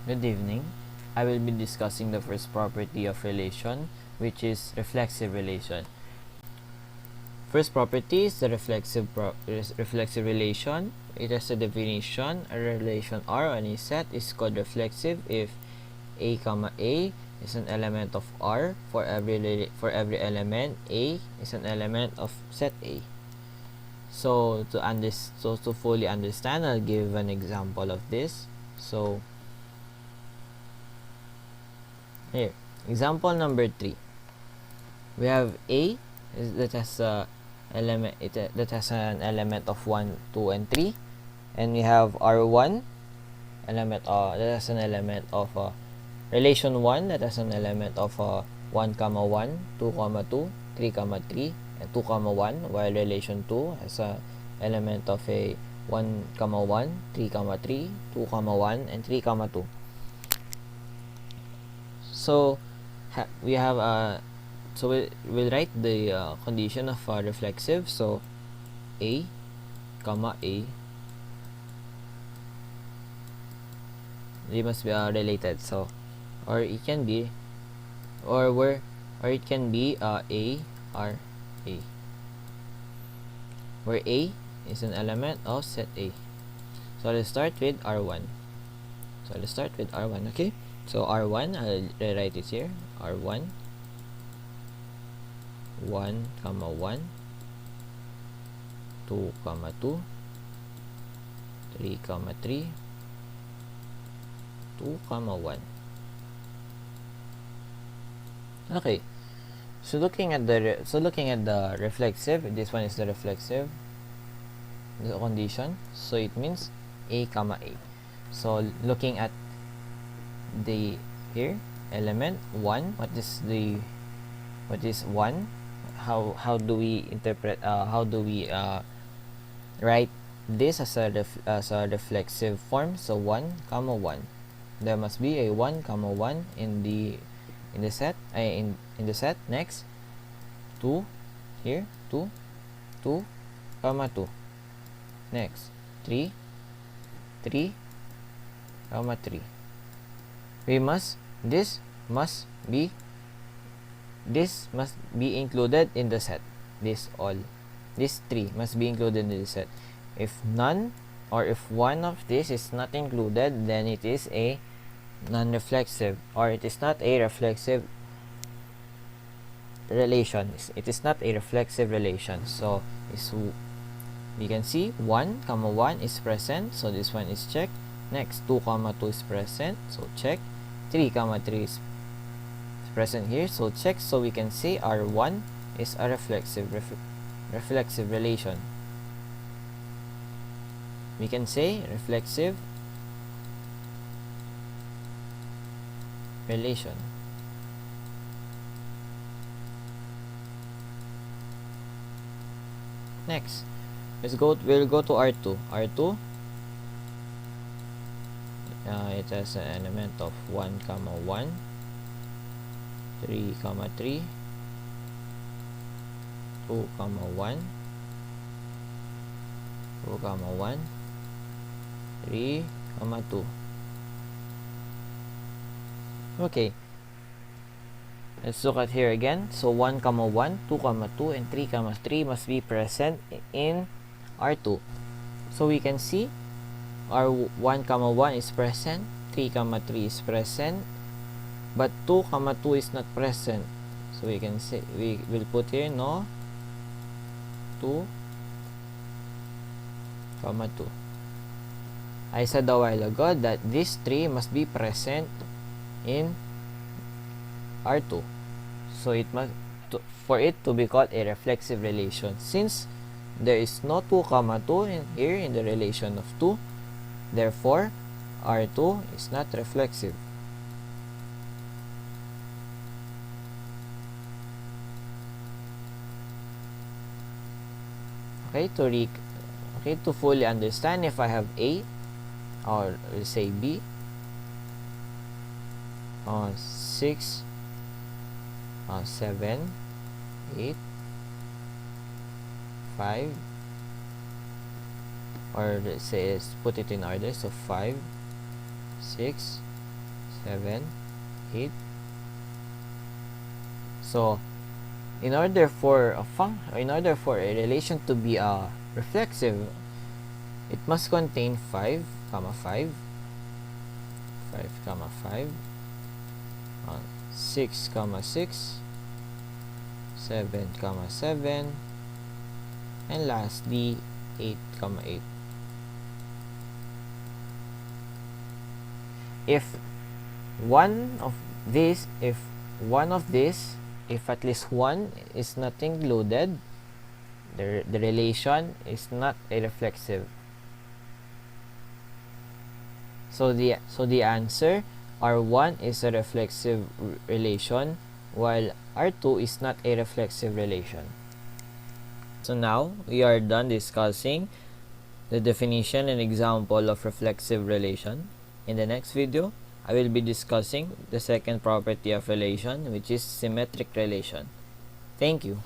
Good evening. I will be discussing the first property of relation, which is reflexive relation. First property is the reflexive relation. It has a definition. A relation R on a set is called reflexive if A, A is an element of R. For every element, A is an element of set A. So to fully understand, I'll give an example of this. So here, example number 3. We have A that has an element of 1, 2, and 3, and we have R1 element that has an element of relation 1 that has an element of 1, 1, 2, 2, 3, 3, and 2, 1, while relation 2 has a element of a 1, 1, 3, 3, 2, 1, and 3, 2. So we have so we'll write the condition of reflexive. So A, A, they must be related. So or it can be it can be A, R, A, where A is an element of set A. So let's start with R1. Okay. So R1, I'll rewrite it here. R1, 1, 1, 2, 2, 3, 3, 2, 1. Okay. So looking at the reflexive, this one is the reflexive, the condition. So it means A, A. So looking at the here element 1, what is 1? How do we interpret how do we write this as a reflexive form? So 1, 1, there must be a 1, 1 in the set, in the set. Next 2 here, 2, 2, 2. Next 3, 3, 3. This must be included in the set. These 3 must be included in the set. If none, or if one of this is not included, then it is a non-reflexive, or it is not a reflexive relation. It is not a reflexive relation. So we can see 1, 1 is present, so this one is checked. Next 2, 2 is present, so check. 3, 3 is present here, so check. So we can say R1 is a reflexive relation. We can say reflexive relation. Next, we'll go to R2. R2, it has an element of 1, 1, 3, 3, 2, 1, 2, 1, 3, 2. Okay, let's look at here again. So 1, 1, 2, 2, and 3, 3 must be present in R2. So we can see R1, 1 is present, 3, 3 is present, but 2, 2 is not present. So we can say, we will put here no 2, 2. I said a while ago that these 3 must be present in R2. So it must, for it to be called a reflexive relation, since there is no 2, 2 here in the relation of 2, therefore R2 is not reflexive. Okay, to fully understand, if I have A, or let's say B, 6, 7, 8, 5, or let's say, let's put it in order. So 5, 6, 7, 8. So in order for a relation to be reflexive, it must contain 5, 5, 5, 5, 6, 6, 7, 7, and lastly 8, 8. If at least one is not included, the relation is not a reflexive. So the answer R1 is a reflexive relation, while R2 is not a reflexive relation. So now we are done discussing the definition and example of reflexive relation. In the next video, I will be discussing the second property of relation, which is symmetric relation. Thank you.